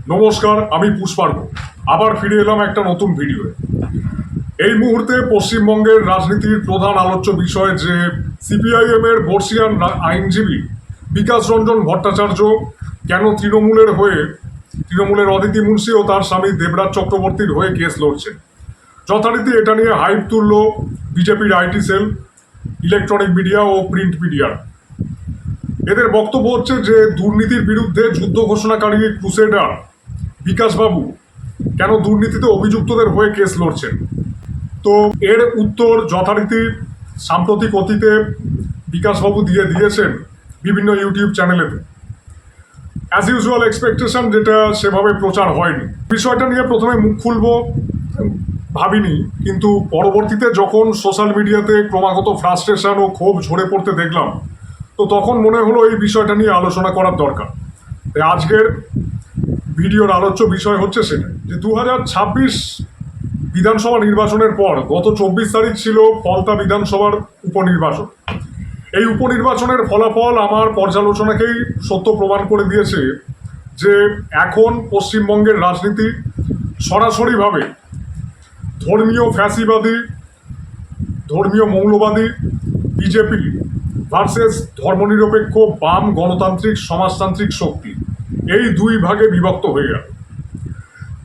নমস্কার, আমি পুষ্পার্ঘ। আবার ফিরে এলাম একটা নতুন ভিডিওয়ে। এই মুহূর্তে পশ্চিমবঙ্গের রাজনীতির প্রধান আলোচ্য বিষয় যে সিপিআইএম এর বর্ষিয়ান আইনজীবী বিকাশ রঞ্জন ভট্টাচার্য কেন তৃণমূলের অদিতি মুন্সি ও তার স্বামী দেবরাজ চক্রবর্তীর হয়ে কেস লড়ছেন। যথারীতি এটা নিয়ে হাইপ তুলল বিজেপির আইটি সেল, ইলেকট্রনিক মিডিয়া ও প্রিন্ট মিডিয়ার। এদের বক্তব্য হচ্ছে যে দুর্নীতির বিরুদ্ধে যুদ্ধ ঘোষণাকারী ক্রুসেডার বিকাশবাবু কেন দুর্নীতিতে অভিযুক্তদের হয়ে কেস লড়ছেন। তো এর উত্তর যথারীতি সাম্প্রতিক অতীতে বিকাশবাবু দিয়েছেন বিভিন্ন ইউটিউব চ্যানেলেতে। অ্যাজ ইউজুয়াল এক্সপেকটেশন যেটা সেভাবে প্রচার হয়নি। বিষয়টা নিয়ে প্রথমে মুখ খুলবো ভাবিনি, কিন্তু পরবর্তীতে যখন সোশ্যাল মিডিয়াতে ক্রমাগত ফ্রাস্ট্রেশন ও ক্ষোভ ঝরে পড়তে দেখলাম, তো তখন মনে হলো এই বিষয়টা নিয়ে আলোচনা করার দরকার। তাই আজকের ভিডিওর আলোচ্য বিষয় হচ্ছে সেটা যে 2026 বিধানসভা নির্বাচনের পর গত 24 তারিখ ছিল ফলতা বিধানসভার উপনির্বাচন। এই উপনির্বাচনের ফলাফল আমার পর্যালোচনাকেই সত্য প্রমাণ করে দিয়েছে যে এখন পশ্চিমবঙ্গের রাজনীতি সরাসরিভাবে ধর্মীয় ফ্যাসিবাদী, ধর্মীয় মৌলবাদী বিজেপি ভার্সেস ধর্মনিরপেক্ষ বাম গণতান্ত্রিক সমাজতান্ত্রিক শক্তি, এই দুই ভাগে বিভক্ত হয়ে গেল।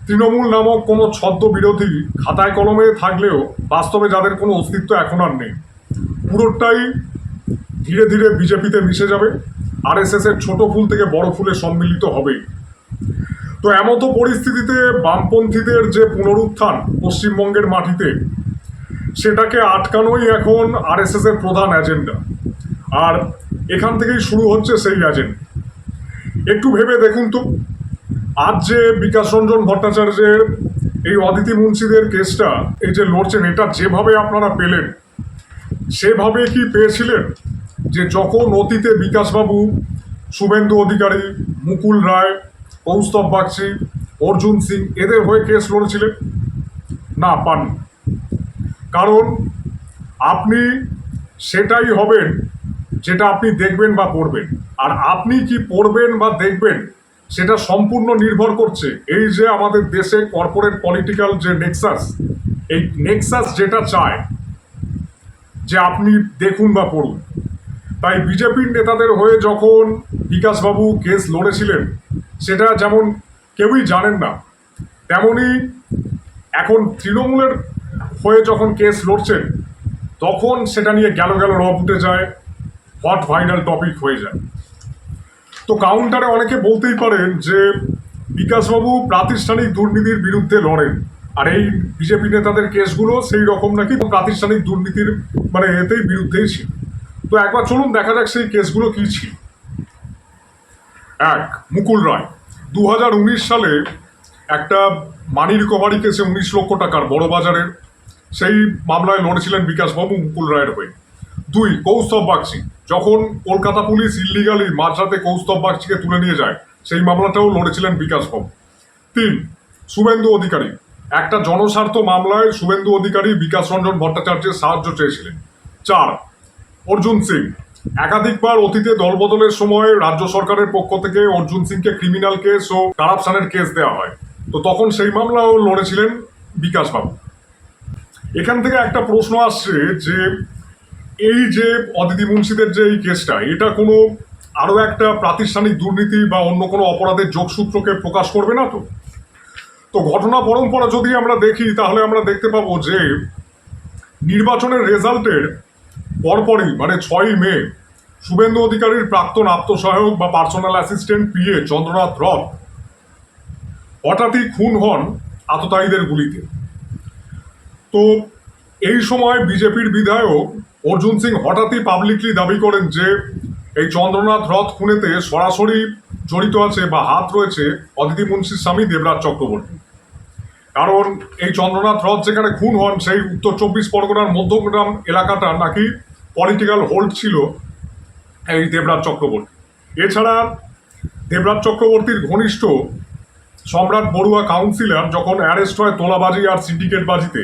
তৃণমূল নামক কোনো ছদ্ম বিরোধী খাতায় কলমে থাকলেও বাস্তবে যাদের কোনো অস্তিত্ব এখন আর নেই, পুরোটাই ধীরে ধীরে বিজেপিতে মিশে যাবে, আরএসএস এর ছোট ফুল থেকে বড় ফুলে সম্মিলিত হবেই। তো এমতো পরিস্থিতিতে বামপন্থীদের যে পুনরুত্থান পশ্চিমবঙ্গের মাটিতে, সেটাকে আটকানোই এখন আরএসএস এর প্রধান এজেন্ডা। আর এখান থেকেই শুরু হচ্ছে সেই এজেন্ডা। একটু ভেবে দেখুন তো, আজ যে বিকাশ রঞ্জন ভট্টাচার্যের এই অদিতি মুন্সিদের কেসটা এই যে লড়ছেন, এটা যেভাবে আপনারা পেলেন সেভাবে কি পেয়েছিলেন যে যখন অতীতে বিকাশবাবু শুভেন্দু অধিকারী, মুকুল রায়, কৌস্তব বাগচি, অর্জুন সিং এদের হয়ে কেস লড়েছিলেন? না, পাননি। কারণ আপনি সেটাই হবেন যেটা আপনি দেখবেন বা পড়বেন। আর আপনি কি পড়বেন বা দেখবেন সেটা সম্পূর্ণ নির্ভর করছে এই যে আমাদের দেশে কর্পোরেট পলিটিক্যাল যে নেক্সাস, এই নেক্সাস যেটা চায় যে আপনি দেখুন বা পড়ুন। তাই বিজেপির নেতাদের হয়ে যখন বিকাশবাবু কেস লড়েছিলেন, সেটা যেমন কেউই জানেন না, তেমনি এখন তৃণমূলের হয়ে যখন কেস লড়ছেন তখন সেটা নিয়ে গেল রব উঠে যায়, হট ভাইরাল টপিক হয়ে যায়। তো কাউন্টারে অনেকে বলতেই পারেন যে বিকাশবাবু প্রাতিষ্ঠানিক দুর্নীতির বিরুদ্ধে লড়েন, আর এই বিজেপি নেতাদের কেসগুলো সেই রকম নাকি প্রাতিষ্ঠানিক দুর্নীতির এতেই বিরুদ্ধেই ছিল। তো একবার চলুন দেখা যাক সেই কেসগুলো কি ছিল। এক, মুকুল রায় 2019 সালে একটা মানি রিকভারি কেসে 19 লক্ষ টাকার বড়বাজারের সেই মামলায় লড়েছিলেন বিকাশবাবু মুকুল রায়ের হয়ে। দুই, কৌস্তব বাগচি, যখন কলকাতা পুলিশ ইল্লিগালি মাঝরাতে কৌস্তব বাগচিকে তুলে নিয়ে যায়, সেই মামলাটাও লড়েছিলেন বিকাশবাবু। তিন, শুভেন্দু অধিকারী, একটা জনস্বার্থ মামলায় শুভেন্দু অধিকারী বিকাশ রঞ্জন ভট্টাচার্যের সাহায্য চেয়েছিলেন। চার, অর্জুন সিং, একাধিকবার অতীতে দলবদলের সময় রাজ্য সরকারের পক্ষ থেকে অর্জুন সিংকে ক্রিমিনাল কেস ও কারাপশনের কেস দেওয়া হয়, তো তখন সেই মামলাও লড়েছিলেন বিকাশবাবু। এখান থেকে একটা প্রশ্ন আসছে যে এই যে অদিতি মুন্সিদের যে এই কেসটা, এটা কোনো আরো একটা প্রাতিষ্ঠানিক দুর্নীতি বা অন্য কোনো অপরাধের যোগসূত্রকে প্রকাশ করবে না? তো ঘটনা পরম্পরা যদি আমরা দেখি তাহলে আমরা দেখতে পাবো যে নির্বাচনের রেজাল্টের পরপরই 6ই মে শুভেন্দু অধিকারীর প্রাক্তন আত্মসহায়ক বা পার্সোনাল অ্যাসিস্ট্যান্ট পিএ চন্দ্রনাথ রথ হঠাৎই খুন হন আততায়ীদের গুলিতে। তো এই সময় বিজেপির বিধায়ক অর্জুন সিং হঠাৎই পাবলিকলি দাবি করেন যে এই চন্দ্রনাথ রথ খুনেতে সরাসরি জড়িত আছে বা হাত রয়েছে অদিতি মুন্সির স্বামী দেবরাজ চক্রবর্তী। কারণ এই চন্দ্রনাথ রথ যেখানে খুন হন সেই উত্তর 24 পরগনার মধ্যগ্রাম এলাকাটা নাকি পলিটিক্যাল হোল্ড ছিল এই দেবরাজ চক্রবর্তী। এছাড়া দেবরাজ চক্রবর্তীর ঘনিষ্ঠ সম্রাট বড়ুয়া কাউন্সিলর যখন অ্যারেস্ট হয় তোলাবাজি আর সিন্ডিকেট বাজিতে,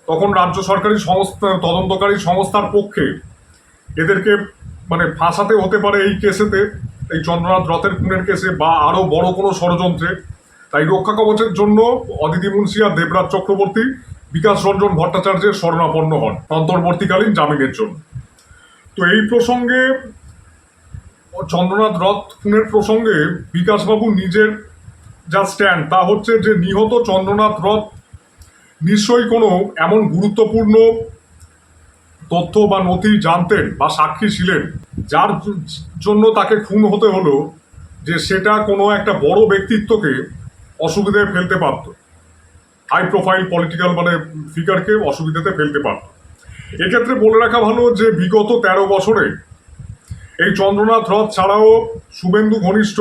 তখন রাজ্য সরকারি সংস্থা তদন্তকারী সংস্থার পক্ষে এদেরকে ফাঁসাতে হতে পারে এই কেসেতে, এই চন্দ্রনাথ রথের খুনের কেসে বা আরও বড় কোনো ষড়যন্ত্রে। তাই রক্ষা কবচের জন্য অদিতি মুন্সি আর দেবরাজ চক্রবর্তী বিকাশ রঞ্জন ভট্টাচার্যের শরণাপন্ন হন অন্তর্বর্তীকালীন জামিনের জন্য। তো এই প্রসঙ্গে চন্দ্রনাথ রথ খুনের প্রসঙ্গে বিকাশবাবু নিজের যা স্ট্যান্ড তা হচ্ছে যে নিহত চন্দ্রনাথ রথ নিশ্চয়ই কোনো এমন গুরুত্বপূর্ণ তথ্য বা নথি জানতেন বা সাক্ষী ছিলেন যার জন্য তাকে খুন হতে হলো, যে সেটা কোনো একটা বড় ব্যক্তিত্বকে অসুবিধায় ফেলতে পারত, হাই প্রোফাইল পলিটিক্যাল ফিগারকে অসুবিধাতে ফেলতে পারত। এক্ষেত্রে বলে রাখা ভালো যে বিগত 13 বছরে এই চন্দ্রনাথ রথ ছাড়াও শুভেন্দু ঘনিষ্ঠ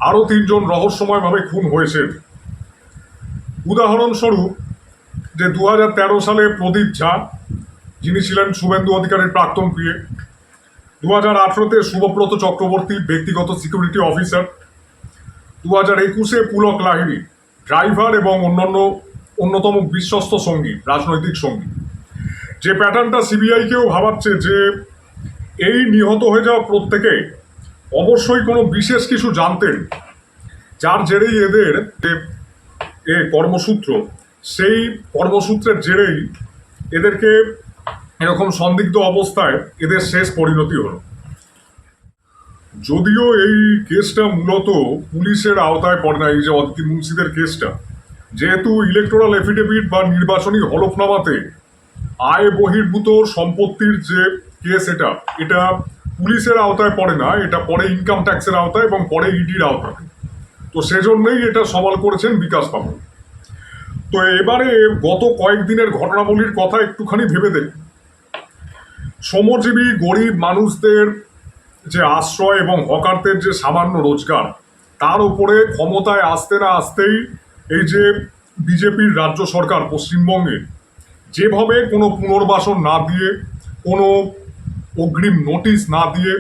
আরও 3 জন রহস্যময়ভাবে খুন হয়েছে। উদাহরণস্বরূপ যে 2013 সালে প্রদীপ ঝা, যিনি ছিলেন শুভেন্দু অধিকারীর প্রাক্তন পিএ, 2018-তে শুভব্রত চক্রবর্তী ব্যক্তিগত সিকিউরিটি অফিসার, 2021-এ পুলক লাহিড়ী ড্রাইভার এবং অন্যতম বিশ্বস্ত সঙ্গী, রাজনৈতিক সঙ্গী। যে প্যাটার্নটা সিবিআইকেও ভাবাচ্ছে যে এই নিহত হয়ে যাওয়া প্রত্যেকে অবশ্যই কোনো বিশেষ কিছু জানতেন, যার জেরেই এদের যে কর্মসূত্র, সেই কর্মসূত্রের জেরেই এদেরকে এরকম সন্দিগ্ধ অবস্থায় এদের শেষ পরিণতি হলো। যদিও এই কেসটা মূলত পুলিশের আওতায় পড়ে না, এই যে অদিতি মুন্সিদের কেসটা, যেহেতু ইলেকটোরাল এফিডেভিট বা নির্বাচনী হলফনামাতে আয় বহির্ভূত সম্পত্তির যে কেস, এটা পুলিশের আওতায় পড়ে না, এটা পড়ে ইনকাম ট্যাক্সের আওতায় এবং পড়ে ইডির আওতায়। তো সেজন্যই এটা সওয়াল করেছেন বিকাশবাবু। তো এবারে গত কয়েকদিনের ঘটনাবলীর কথা একটুখানি ভেবে দেখুন। শ্রমজীবী গরিব মানুষদের যে আশ্রয় এবং হকারদের যে সামান্য রোজগার, তার উপরে ক্ষমতায় আসতে না আসতেই এই যে বিজেপির রাজ্য সরকার পশ্চিমবঙ্গে যেভাবে কোনো পুনর্বাসন না দিয়ে, কোনো অগ্রিম নোটিশ না দিয়ে,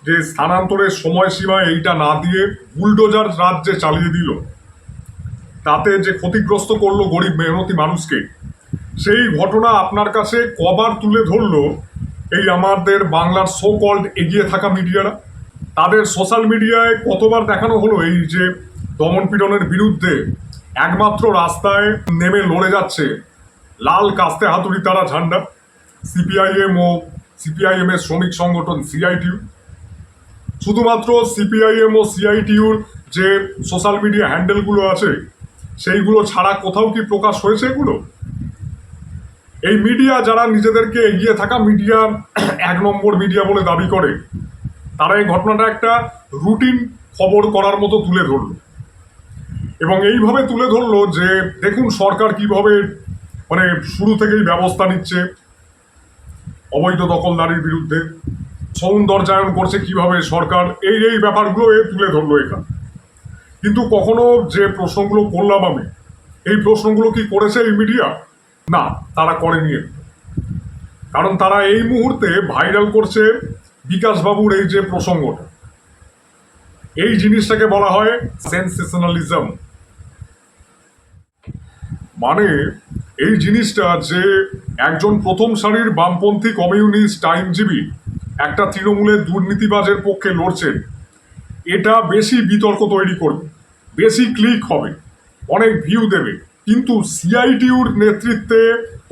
যে স্থানান্তরের সময়সীমা এইটা না দিয়ে বুলডোজার রাজ্যে চালিয়ে দিল, তাতে যে ক্ষতিগ্রস্ত করলো গরিব মেহনতি মানুষকে, সেই ঘটনা আপনার কাছে কবার তুলে ধরলো এই আমাদের বাংলার সো কল্ড এগিয়ে থাকা মিডিয়ারা। তাদের সোশ্যাল মিডিয়ায় কতবার দেখানো হলো এই যে দমন পীড়নের বিরুদ্ধে একমাত্র রাস্তায় নেমে লড়ে যাচ্ছে লাল কাস্তে হাতুড়ি তারা ঝান্ডা, সিপিআইএম এর শ্রমিক সংগঠন সিআইটিউ। শুধুমাত্র সিপিআইএম ও সিআইটিউর যে সোশ্যাল মিডিয়া হ্যান্ডেলগুলো আছে, সেইগুলো ছাড়া কোথাও কি প্রকাশ হয়েছে এগুলো? এই মিডিয়া, যারা নিজেদেরকে এগিয়ে থাকা মিডিয়া, 1 নম্বর মিডিয়া বলে দাবি করে, তারা এই ঘটনাটা একটা রুটিন খবর করার মতো তুলে ধরল এবং এইভাবে তুলে ধরলো যে দেখুন সরকার কিভাবে শুরু থেকেই ব্যবস্থা নিচ্ছে অবৈধ দখলদারির বিরুদ্ধে, সৌন্দর্যায়ন করছে কিভাবে সরকার, এই ব্যাপারগুলো তুলে ধরলো এখানে। কিন্তু কখনো যে প্রশ্নগুলো করলাম আমি, এই প্রশ্নগুলো কি করেছে এই মিডিয়া? না, তারা করেনি। কারণ তারা এই মুহূর্তে ভাইরাল করছে বিকাশবাবুর এই যে প্রসঙ্গটা, এই জিনিসটাকে বলা হয় সেন্সেশনালিজম। এই জিনিসটা যে একজন প্রথম সারির বামপন্থী কমিউনিস্ট আইনজীবী একটা তৃণমূলের দুর্নীতিবাজের পক্ষে লড়ছেন, এটা বেশি বিতর্ক তৈরি করবে, বেশি ক্লিক হবে, অনেক ভিউ দেবে। কিন্তু সিআইটিউর নেতৃত্বে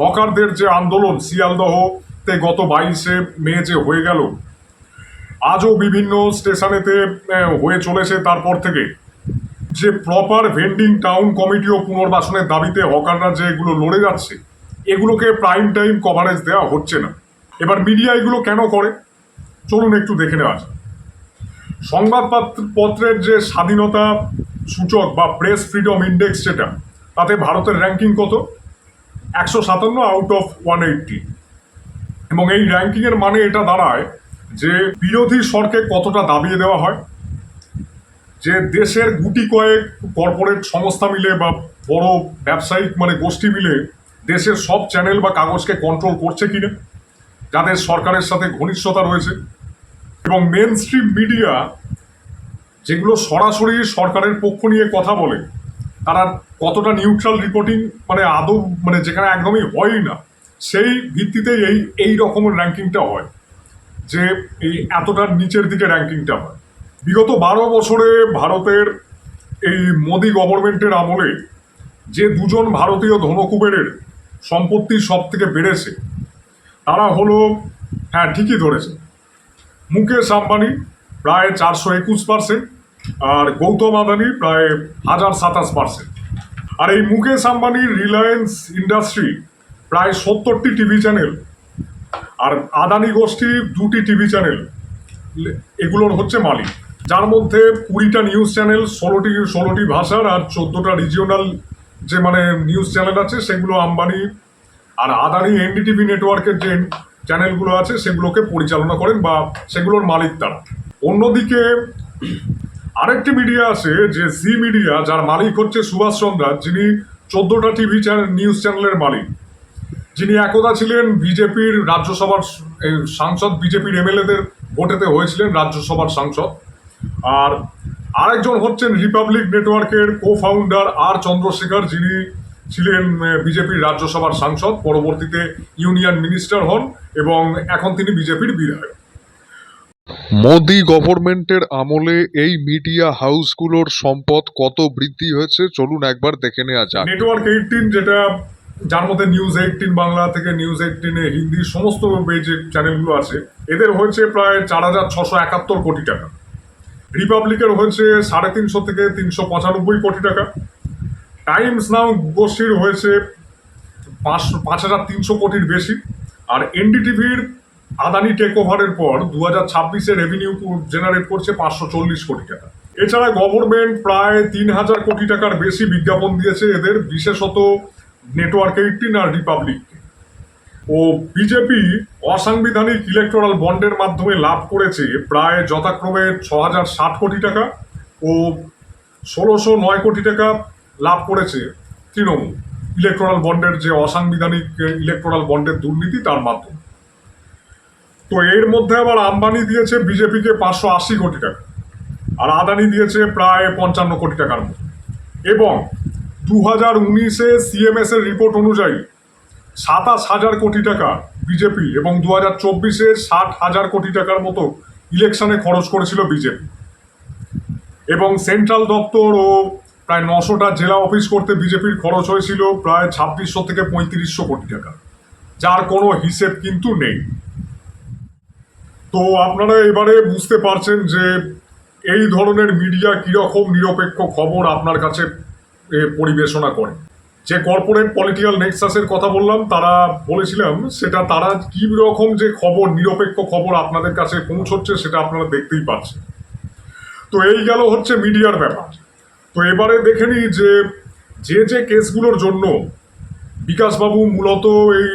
হকারদের যে আন্দোলন শিয়ালদহতে গত 22শে মে যে হয়ে গেল, আজও বিভিন্ন স্টেশনেতে হয়ে চলেছে, তারপর থেকে যে প্রপার ভেন্ডিং টাউন কমিটি ও পুনর্বাসনের দাবিতে হকাররা যে এগুলো লড়ে যাচ্ছে, এগুলোকে প্রাইম টাইম কভারেজ দেওয়া হচ্ছে না। এবার মিডিয়া এগুলো কেন করে চলুন একটু দেখে নেওয়া যায়। সংবাদপত্রের যে স্বাধীনতা সূচক বা প্রেস ফ্রিডম ইন্ডেক্স, যেটা, তাতে ভারতের র্যাঙ্কিং কত? 157 আউট অফ 180। এবং এই র্যাঙ্কিংয়ের মানে এটা দাঁড়ায় যে বিরোধী স্বরকে কতটা দাবিয়ে দেওয়া হয়, যে দেশের গুটি কয়েক কর্পোরেট সংস্থা মিলে বা বড় ব্যবসায়িক গোষ্ঠী মিলে দেশের সব চ্যানেল বা কাগজকে কন্ট্রোল করছে কিনা, যাদের সরকারের সাথে ঘনিষ্ঠতা রয়েছে। এবং মেন স্ট্রিম মিডিয়া যেগুলো সরাসরি সরকারের পক্ষ নিয়ে কথা বলে, তারা কতটা নিউট্রাল রিপোর্টিং আদৌ যেখানে একদমই হয়ই না, সেই ভিত্তিতেই এই রকমের র্যাঙ্কিংটা হয়, যে এই এতটার নিচের দিকে র্যাঙ্কিংটা হয়। বিগত 12 বছরে ভারতের এই মোদি গভর্নমেন্টের আমলে যে দুজন ভারতীয় ধনকুবেরের সম্পত্তি সব থেকে বেড়েছে তারা হলো, হ্যাঁ ঠিকই ধরেছে, মুকেশ আম্বানি প্রায় 421%, আর গৌতম আদানি প্রায় 1027%। আর এই মুকেশ আম্বানির রিলায়েন্স ইন্ডাস্ট্রি প্রায় 70টি টিভি চ্যানেল, আর আদানি গোষ্ঠী 2টি টিভি চ্যানেল, এগুলোর হচ্ছে মালিক, যার মধ্যে 20টা নিউজ চ্যানেল, 16টি ভাষার, আর 14টা রিজিওনাল যে নিউজ চ্যানেল আছে সেগুলো আম্বানি। আর আদানি এনডিটিভি নেটওয়ার্কের যে চ্যানেলগুলো আছে সেগুলোকে পরিচালনা করেন বা সেগুলোর মালিক তারা। অন্যদিকে আরেকটি মিডিয়া আছে যে জি মিডিয়া, যার মালিক হচ্ছে সুভাষ চন্দ্রা, যিনি 14টা টিভি চ্যানেল নিউজ চ্যানেলের মালিক, যিনি একদা ছিলেন বিজেপির রাজ্যসভার সাংসদ, বিজেপির এমএলএদের ভোটেতে হয়েছিলেন রাজ্যসভার সাংসদ। আর আরেকজন হচ্ছেন রিপাবলিক নেটওয়ার্কের কো ফাউন্ডার আর চন্দ্রশেখর, যিনি ছিলেন বিজেপির রাজ্যসভার সাংসদ, পরবর্তীতে ইউনিয়ন মিনিস্টার হন এবং এখন তিনি বিজেপির বিধায়ক। মোদি গভর্নমেন্টের আমলে এই মিডিয়া হাউসগুলোর সম্পদ কত বৃদ্ধি হয়েছে চলুন একবার দেখে নেওয়া যাক। নেটওয়ার্ক 18, যেটা যার মধ্যে নিউজ 18 বাংলা থেকে নিউজ 18 হিন্দি সমস্ত যে চ্যানেলগুলো আছে, এদের হয়েছে প্রায় 4,671 কোটি টাকা। রিপাবলিকের হয়েছে 350 থেকে 395 কোটি টাকা। টাইমস নাও গোষ্ঠীর হয়েছে 5,300 কোটির বেশি। আর এনডিটিভির আদানি টেক ওভারের পর 2026-এ রেভিনিউ জেনারেট করছে 540 কোটি টাকা। এছাড়া গভর্নমেন্ট প্রায় 3,000 কোটি টাকার বেশি বিজ্ঞাপন দিয়েছে এদের, বিশেষত নেটওয়ার্ক 18 আর রিপাবলিককে। ও বিজেপি অসাংবিধানিক ইলেকটোরাল বন্ডের মাধ্যমে লাভ করেছে প্রায় যথাক্রমে 6,060 কোটি টাকা ও 1,609 কোটি টাকা লাভ করেছে তৃণমূল ইলেকটোরাল বন্ডের যে অসাংবিধানিক ইলেকটোরাল বন্ডের দুর্নীতি তার মাধ্যমে। তো এর মধ্যে আবার আম্বানি দিয়েছে বিজেপিকে 580 কোটি টাকা, আর আদানি দিয়েছে প্রায় 55 কোটি টাকার মতো। এবং 2019-এ সিএমএস এর রিপোর্ট অনুযায়ী 27,000 কোটি টাকা বিজেপি এবং 2024-এ 60,000 কোটি টাকার মতো ইলেকশনে খরচ করেছিল বিজেপি। এবং সেন্ট্রাল দপ্তর ও প্রায় 900টা জেলা অফিস করতে বিজেপির খরচ হয়েছিল প্রায় 2,600 থেকে 3,500 কোটি টাকা, যার কোনো হিসেব কিন্তু নেই। তো আপনারা এবারে বুঝতে পারছেন যে এই ধরনের মিডিয়া কীরকম নিরপেক্ষ খবর আপনার কাছে পরিবেশনা করে। যে কর্পোরেট পলিটিক্যাল নেক্সাসের কথা বললাম, তারা বলেছিলাম সেটা তারা কী রকম যে খবর, নিরপেক্ষ খবর আপনাদের কাছে পৌঁছচ্ছে সেটা আপনারা দেখতেই পাচ্ছেন। তো এই গেল হচ্ছে মিডিয়ার ব্যাপার। তো এবারে দেখে নিই যে যে কেসগুলোর জন্য বিকাশবাবু মূলত এই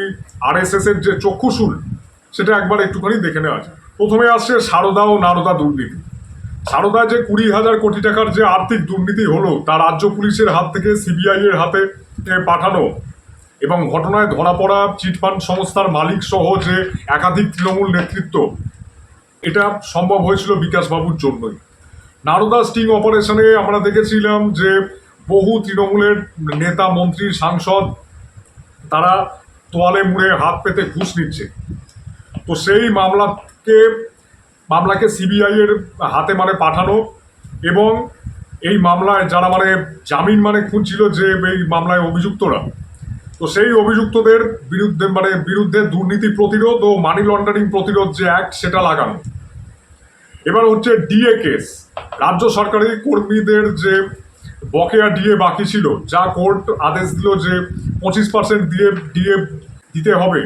আরএসএস এর যে চক্ষুশূল, সেটা একবার একটুখানি দেখে নেওয়া যায়। প্রথমে আসছে সারদা ও নারদা দুর্নীতি। সারদা যে 20,000 কোটি টাকার যে আর্থিক দুর্নীতি হলো, তা রাজ্য পুলিশের হাত থেকে সিবিআই এর হাতে পাঠানো এবং ঘটনায় ধরা পড়া চিটফান্ড সংস্থার মালিক সহ যে একাধিক তৃণমূল নেতৃত্ব, এটা সম্ভব হয়েছিল বিকাশবাবুর জন্যই। নারদা স্টিং অপারেশনে আমরা দেখেছিলাম যে বহু তৃণমূলের নেতা, মন্ত্রী, সাংসদ তারা তোয়ালে মুড়ে হাত পেতে ঘুষ নিচ্ছে। তো সেই মামলাকে সিবিআই এর হাতে পাঠানো এবং এই মামলায় যারা জামিন খুঁজছিল যে এই মামলায় অভিযুক্তরা, তো সেই অভিযুক্তদের বিরুদ্ধে দুর্নীতি প্রতিরোধ ও মানি লন্ডারিং প্রতিরোধ যে অ্যাক্ট, সেটা লাগানো। এবার হচ্ছে ডিএ কেস। রাজ্য সরকারি কর্মীদের যে বকেয়া ডিএ বাকি ছিল, যা কোর্ট আদেশ দিল যে 25% ডিএ দিতে হবে,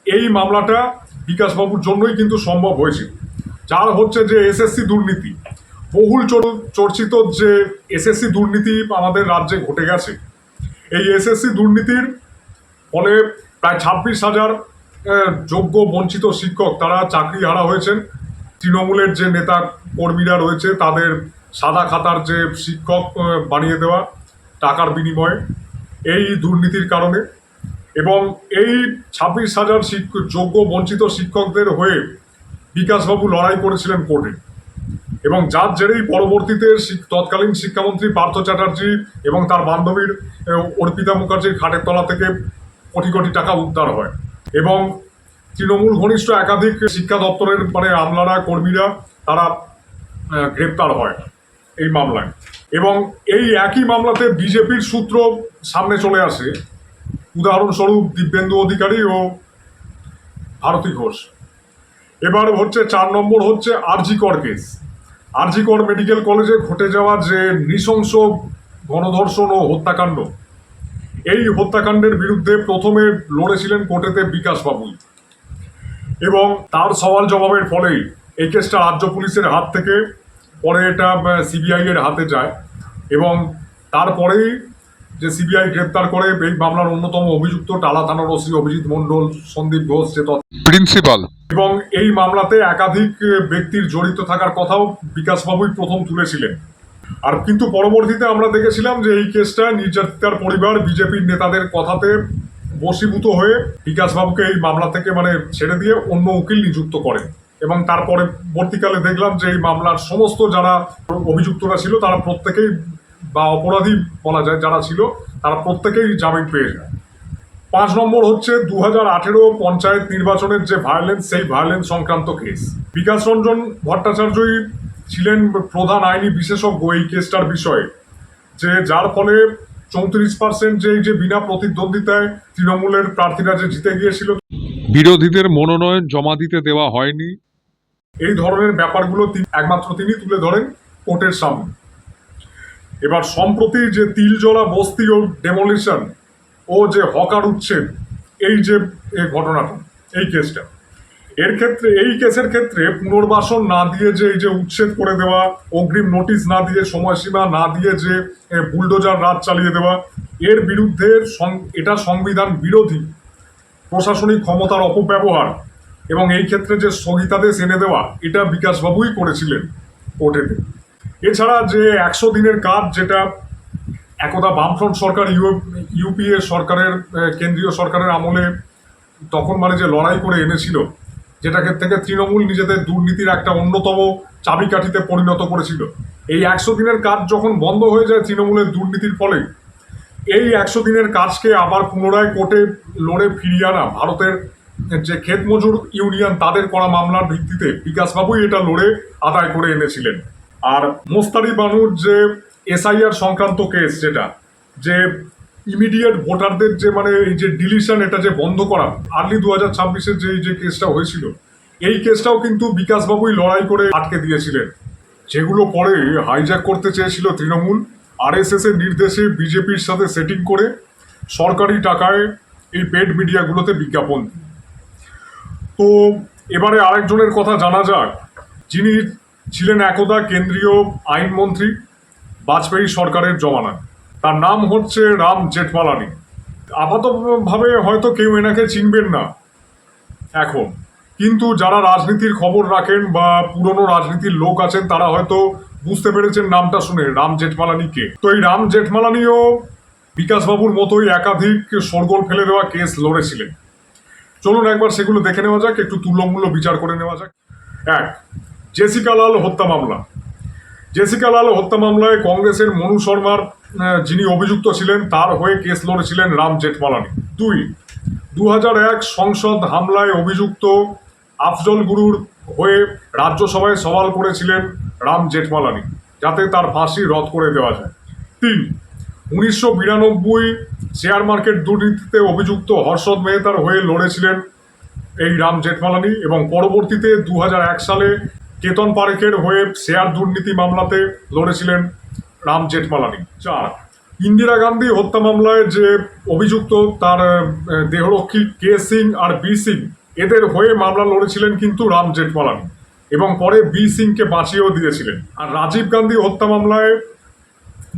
এই মামলাটা বিকাশবাবুর জন্যই কিন্তু সম্ভব হয়েছিল। যার হচ্ছে যে এসএসসি দুর্নীতি, বহুল চর্চিত যে এসএসসি দুর্নীতি আমাদের রাজ্যে ঘটে গেছে, এই এসএসসি দুর্নীতির ফলে প্রায় 26,000 যোগ্য বঞ্চিত শিক্ষক তারা চাকরি হারা হয়েছেন। তৃণমূলের যে নেতা কর্মীরা রয়েছে তাদের সাদা খাতার যে শিক্ষক বানিয়ে দেওয়া টাকার বিনিময়ে, এই দুর্নীতির কারণে। এবং এই 26,000 যোগ্য বঞ্চিত শিক্ষকদের হয়ে বিকাশবাবু লড়াই করেছিলেন কোর্টে, এবং যার জেরেই পরবর্তীতে তৎকালীন শিক্ষামন্ত্রী পার্থ চ্যাটার্জি এবং তার বান্ধবীর অর্পিতা মুখার্জির খাটের তলা থেকে কোটি কোটি টাকা উদ্ধার হয় এবং তৃণমূল ঘনিষ্ঠ একাধিক শিক্ষা দপ্তরের আমলারা, কর্মীরা তারা গ্রেপ্তার হয় এই মামলায়। এবং এই একই মামলাতে বিজেপির সূত্র সামনে চলে আসে, উদাহরণস্বরূপ দিব্যেন্দু অধিকারী ও ভারতী ঘোষ। এবার হচ্ছে 4 নম্বর হচ্ছে আরজিকর কেস। আরজিকর মেডিকেল কলেজে ঘটে যাওয়া যে নৃশংস গণধর্ষণ ও হত্যাকাণ্ড, এই হত্যাকাণ্ডের বিরুদ্ধে প্রথমে লড়েছিলেন কোর্টেতে বিকাশ বাবুই, এবং তার সওয়াল জবাবের ফলেই এই কেসটা রাজ্য পুলিশের হাত থেকে পরে এটা সিবিআই এর হাতে যায়, এবং তারপরেই যে সিবিআই গ্রেপ্তার করে এই মামলার অন্যতম অভিযুক্ত টালা থানার ওসি অভিজিৎ মণ্ডল, সন্দীপ ঘোষ যে প্রিন্সিপাল। এবং এই মামলাতে একাধিক ব্যক্তির জড়িত থাকার কথাও বিকাশবাবুই প্রথম তুলেছিলেন। আর কিন্তু পরবর্তীতে আমরা দেখেছিলাম যে এই কেসটা নির্যাতিতার পরিবার বিজেপির নেতাদের কথাতে বশীভূত হয়ে বিকাশবাবুকে এই মামলা থেকে ছেড়ে দিয়ে অন্য উকিল নিযুক্ত করেন, এবং তার পরবর্তীকালে দেখলাম যে এই মামলার সমস্ত যারা অভিযুক্তরা ছিল তারা প্রত্যেকেই, বা অপরাধী বলা যায় যারা ছিল, তারা প্রত্যেকেই জামিন পেয়ে যায়। 5 নম্বর হচ্ছে 2018 পঞ্চায়েত নির্বাচনের যে ভায়োলেন্স, সেই ভায়োলেন্স সংক্রান্ত কেস। বিকাশ রঞ্জন ভট্টাচার্যই ছিলেন প্রধান আইনি বিশেষজ্ঞ এই কেসটার বিষয়ে, যে যার ফলে 34% যে বিনা প্রতিদ্বন্দ্বিতায় তৃণমূলের প্রার্থীরা যে জিতে গিয়েছিল, বিরোধীদের মনোনয়ন জমা দিতে দেওয়া হয়নি, এই ধরনের ব্যাপারগুলো একমাত্র তিনি তুলে ধরেন কোর্টের সামনে। এবার সম্প্রতি যে তিলজলা বস্তি ও ডেমোলিশন ও যে হকার উচ্ছেদ, এই যে ঘটনাটা, এই কেসটা, এই কেসের ক্ষেত্রে পুনর্বাসন না দিয়ে যে এই যে উচ্ছেদ করে দেওয়া, অগ্রিম নোটিশ না দিয়ে, সময়সীমা না দিয়ে যে বুলডোজার রাজ চালিয়ে দেওয়া, এর বিরুদ্ধে এটা সংবিধান বিরোধী প্রশাসনিক ক্ষমতার অপব্যবহার, এবং এই ক্ষেত্রে যে স্থগিতাদেশ এনে দেওয়া, এটা বিকাশবাবুই করেছিলেন কোর্টেতে। এছাড়া যে 100 দিনের কাজ, যেটা একদা বামফ্রন্ট সরকার, ইউপিএ সরকারের, কেন্দ্রীয় সরকারের আমলে তখন যে লড়াই করে এনেছিল, যেটাকে থেকে তৃণমূল নিজেদের দুর্নীতির একটা অন্যতম চাবিকাঠিতে পরিণত করেছিল, এই 100 দিনের কাজ যখন বন্ধ হয়ে যায় তৃণমূলের দুর্নীতির ফলে, এই 100 দিনের কাজকে আবার পুনরায় কোর্টে লড়ে ফিরিয়ে আনা ভারতের যে ক্ষেত মজুর ইউনিয়ন, তাদের করা মামলার ভিত্তিতে বিকাশবাবুই এটা লড়ে আদায় করে এনেছিলেন। আর মোস্তারি বানুর যে এসআইআর সংক্রান্ত কেস, যেটা যে ইমিডিয়েট ভোটারদের যে এই যে ডিলিশন, এটা যে বন্ধ করা, আর্লি 2026-এর যে কেসটা হয়েছিল, এই কেসটাও কিন্তু বিকাশবাবুই লড়াই করে আটকে দিয়েছিলেন, যেগুলো পরে হাইজ্যাক করতে চেয়েছিল তৃণমূল, আরএসএস এর নির্দেশে বিজেপির সাথে সেটিং করে সরকারি টাকায় এই পেড মিডিয়াগুলোতে বিজ্ঞাপন। তো এবারে আরেকজনের কথা জানা যাক, যিনি ছিলেন একদা কেন্দ্রীয় আইনমন্ত্রী বাজপেয়ী সরকারের জমানায়। তার নাম হচ্ছে রাম জেঠমালানি। আপাতভাবে হয়তো কেউ এনাকে চিনবেন না এখন, কিন্তু যারা রাজনীতির খবর রাখেন বা পুরনো রাজনীতির লোক আছেন, তারা হয়তো বুঝতে পেরেছেন নামটা শুনে, রাম জেঠমালানি কে। তো এই রাম জেঠমালানিও বিকাশবাবুর মতোই একাধিক শোরগোল ফেলে দেওয়া কেস লড়েছিলেন। চলুন একবার সেগুলো দেখে নেওয়া যাক, একটু তুল্যমূল্য বিচার করে নেওয়া যাক। 1, জেসিকা লাল হত্যা মামলা। জেসিকা লাল হত্যা মামলায় কংগ্রেসের মনু শর্মার, যিনি অভিযুক্ত ছিলেন, তার হয়ে কেস লড়েছিলেন রাম জেঠমালানি। 2, 2001 সংসদ হামলায় অভিযুক্ত আফজল গুরুর হয়ে রাজ্যসভায় সওয়াল করেছিলেন রাম জেঠমালানি, যাতে তার ফাঁসি রদ করে দেওয়া যায়। 3, 1992 শেয়ার মার্কেট দুর্নীতিতে অভিযুক্ত হর্ষদ মেহতার হয়ে লড়েছিলেন এই রাম জেঠমালানি, এবং পরবর্তীতে 2001 সালে কেতন পারেখের হয়ে শেয়ার দুর্নীতি মামলাতে লড়েছিলেন রাম জেঠমালানি। 4, ইন্দিরা গান্ধী হত্যা মামলায় যে অভিযুক্ত তার দেহরক্ষী কে সিং আর বি সিং, এদের হয়ে মামলা লড়েছিলেন কিন্তু রাম জেঠমালানি, এবং পরে বি সিংকে বাঁচিয়েও দিয়েছিলেন। আর রাজীব গান্ধী হত্যা মামলায়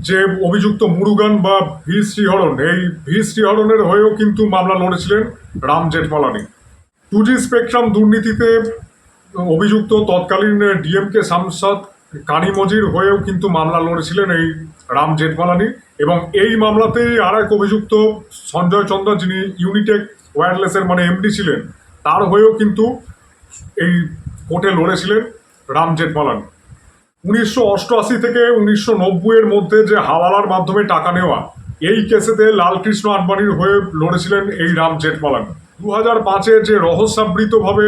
যে অভিযুক্ত মুরুগান বা ভি শ্রীহরণ, এই ভি শ্রীহরণের হয়েও কিন্তু মামলা লড়েছিলেন রাম জেঠমালানি। 2G স্পেকট্রাম দুর্নীতিতে অভিযুক্ত তৎকালীন ডিএমকে সাংসদ কানিমজির হয়েও কিন্তু মামলা লড়েছিলেন এই রাম জেঠমালানি, এবং এই মামলাতেই আর এক অভিযুক্ত সঞ্জয় চন্দ্র, যিনি ইউনিটেক ওয়্যারলেসের এমডি ছিলেন, তার হয়েও কিন্তু এই কোর্টে লড়েছিলেন রাম জেঠমালানি। 1988 থেকে 1990-এর মধ্যে যে হাওয়ালার মাধ্যমে টাকা নেওয়া, এই কেসেতে লালকৃষ্ণ আডবাণীর হয়ে লড়েছিলেন এই রাম জেঠমালানি। 2005-এ যে রহস্যাবৃতভাবে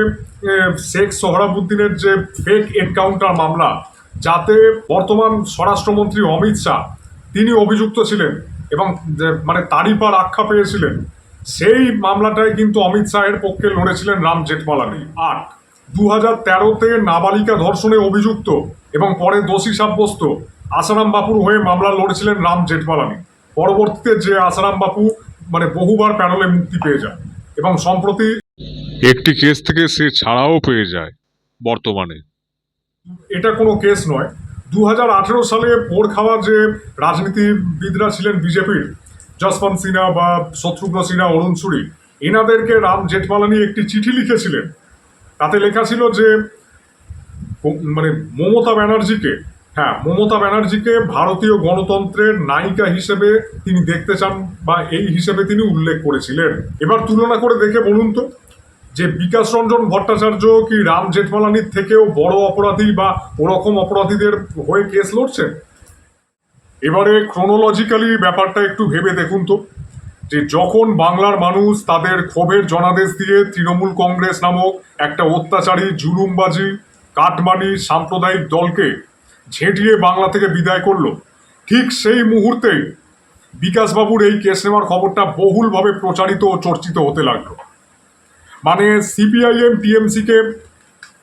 শেখ সোহরাবুদ্দিনের যে ফেক এনকাউন্টার মামলা, যাতে বর্তমান স্বরাষ্ট্রমন্ত্রী অমিত শাহ তিনি অভিযুক্ত ছিলেন এবং মানে তারিপার আখ্যা পেয়েছিলেন, সেই মামলাটায় কিন্তু অমিত শাহের পক্ষে লড়েছিলেন রাম জেঠমালানি। আর 2013-তে নাবালিকা ধর্ষণে অভিযুক্ত এবং পরে দোষী সাব্যস্ত আসারাম বাপুর হয়ে মামলা লড়েছিলেন রাম জেঠমালানি। পরবর্তীতে যে আসারাম বাপু মানে বহুবার প্যারোলে মুক্তি পেয়ে যায় এবং সম্প্রতি একটি কেস থেকে সে ছাড়াও পেয়ে যায় বর্তমানে। এটা কোনো কেস নয়। 2018 সালে পোড় খাওয়া যে রাজনীতিবিদরা ছিলেন বিজেপির, যশবন্ত সিনহা বা শত্রুঘ্ন সিনহা, অরুণ সুরি, এনাদেরকে রাম জেঠমালানি একটি চিঠি লিখেছিলেন। তাতে লেখা ছিল যে মানে মমতা ব্যানার্জিকে ভারতীয় গণতন্ত্রের নায়িকা হিসেবে তিনি দেখতে চান বা এই হিসেবে তিনি উল্লেখ করেছিলেন। এবার তুলনা করে দেখে বলুন তো যে বিকাশ রঞ্জন ভট্টাচার্য কি রাম জেঠমালানির থেকেও বড় অপরাধী বা ওরকম অপরাধীদের হয়ে কেস লড়ছেন? এবারে ক্রোনোলজিক্যালি ব্যাপারটা একটু ভেবে দেখুন তো, যে যখন বাংলার মানুষ তাদের ক্ষোভের জনাদেশ দিয়ে তৃণমূল কংগ্রেস নামক একটা অত্যাচারী, জুলুমবাজি, কাটমানি সাম্প্রদায়িক দলকে ঝেঁটিয়ে বাংলা থেকে বিদায় করলো, ঠিক সেই মুহূর্তেই বিকাশবাবুর এই কেস নেওয়ার খবরটা বহুলভাবে প্রচারিত ও চর্চিত হতে লাগলো। মানে সিপিআইএম টিএমসিকে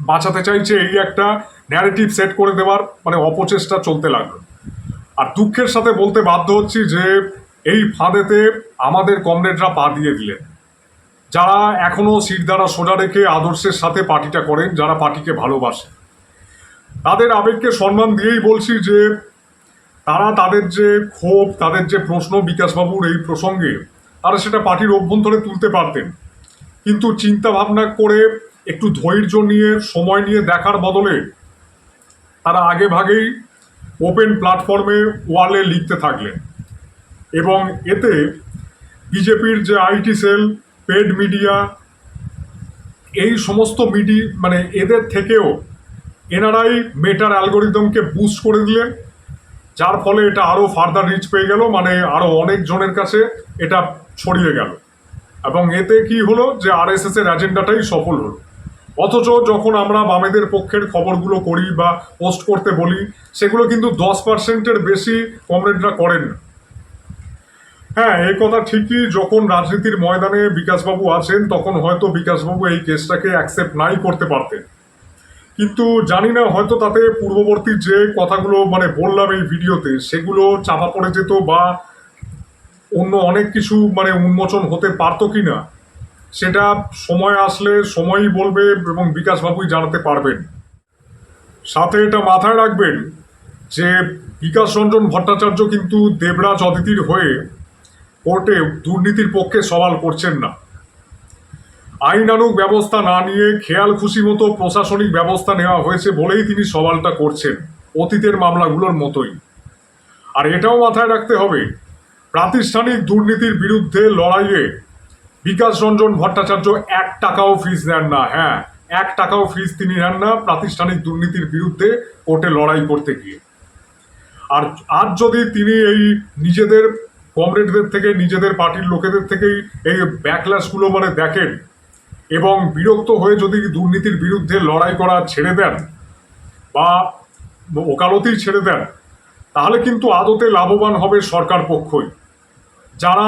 বাঁচাতে চাইছে এই একটা ন্যারেটিভ সেট করে দেওয়ার মানে অপচেষ্টা চলতে লাগলো। আর দুঃখের সাথে বলতে বাধ্য হচ্ছি যে এই ফাঁদেতে আমাদের কমরেডরা পা দিয়ে দিলেন, যারা এখনো শিরদাঁড়া সোজা রেখে আদর্শের সাথে পার্টিটা করেন, যারা পার্টিকে ভালোবাসে। তাদের আবেগকে সম্মান দিয়েই বলছি যে তারা তাদের যে ক্ষোভ, তাদের যে প্রশ্ন বিকাশবাবুর এই প্রসঙ্গে, তারা সেটা পার্টির অভ্যন্তরে তুলতে পারতেন, কিন্তু চিন্তা ভাবনা করে একটু ধৈর্য নিয়ে সময় নিয়ে দেখার বদলে তারা আগে ভাগেই ওপেন প্ল্যাটফর্মে ওয়ালে লিখতে থাকলেন। এবং এতে বিজেপির যে আইটি সেল, পেড মিডিয়া, এই সমস্ত মানে এদের থেকেও এনারাই মেটার অ্যালগোরিদমকে বুস্ট করে দিলেন, যার ফলে এটা আরও ফার্দার রিচ পেয়ে গেল, মানে আরও অনেক জনের কাছে এটা ছড়িয়ে গেল। এবং এতে কি হলো যে আরএসএস এর এজেন্ডাটাই সফল হলো। অথচ যখন আমরা বামেদের পক্ষের খবরগুলো করি বা পোস্ট করতে বলি, সেগুলো কিন্তু 10%-এর বেশি কমরেডরা করেন না। হ্যাঁ, এই কথা ঠিকই, যখন রাজনীতির ময়দানে বিকাশবাবু আছেন তখন হয়তো বিকাশবাবু এই কেসটাকে অ্যাকসেপ্ট নাই করতে পারতেন, কিন্তু জানি না হয়তো তাতে পূর্ববর্তী যে কথাগুলো মানে বললাম এই ভিডিওতে, সেগুলো চাপা পড়ে যেত বা অন্য অনেক কিছু মানে উন্মোচন হতে পারতো কি না, সেটা সময় আসলে সময়ই বলবে এবং বিকাশবাবুই জানাতে পারবেন। সাথে এটা মাথায় রাখবেন যে বিকাশ রঞ্জন ভট্টাচার্য কিন্তু দেবরাজ অদিতির হয়ে কোর্টে দুর্নীতির পক্ষে সওয়াল করছেন না। আইনানুগ ব্যবস্থা না নিয়ে খেয়াল খুশি মতো প্রশাসনিক ব্যবস্থা নেওয়া হয়েছে বলেই তিনি সওয়ালটা করছেন, অতীতের মামলাগুলোর মতোই। আর এটাও মাথায় রাখতে হবে, প্রাতিষ্ঠানিক দুর্নীতির বিরুদ্ধে লড়াইয়ে বিকাশ রঞ্জন ভট্টাচার্য 1 টাকাও ফিস নেন না। হ্যাঁ, 1 টাকাও ফিস তিনি নেন না প্রাতিষ্ঠানিক দুর্নীতির বিরুদ্ধে কোর্টে লড়াই করতে গিয়ে। আর আজ যদি তিনি এই নিজেদের কমরেডদের থেকে, নিজেদের পার্টির লোকেদের থেকেই এই ব্যাকল্যাশগুলো মানে দেখেন এবং বিরক্ত হয়ে যদি দুর্নীতির বিরুদ্ধে লড়াই করা ছেড়ে দেন বা ওকালতি ছেড়ে দেন, তাহলে কিন্তু আদতে লাভবান হবে সরকার পক্ষই, যারা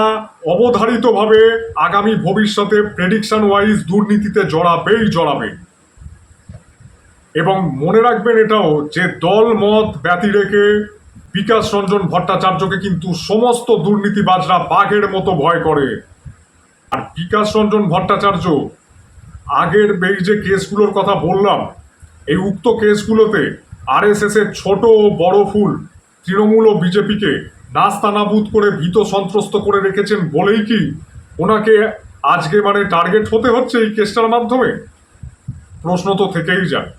অবধারিতভাবে আগামী ভবিষ্যতে প্রেডিকশন ওয়াইজ দুর্নীতিতে জড়াবে। এবং মনে রাখবেন এটাও যে দল মত ব্যতি রেখে বিকাশ রঞ্জন ভট্টাচার্যকে কিন্তু সমস্ত দুর্নীতিবাজরা বাঘের মতো ভয় করে। আর বিকাশ রঞ্জন ভট্টাচার্য আগের এই যে কেসগুলোর কথা বললাম, এই উক্ত কেসগুলোতে আরএসএস এর ছোট ও বড় ফুল তৃণমূল ও বিজেপিকে নাস্তানাবুদ করে ভীত সন্ত্রস্ত করে রেখেছেন বলেই কি ওনাকে আজকে মানে টার্গেট হতে হচ্ছে এই কেসটার মাধ্যমে? প্রশ্ন তো থেকেই যায়।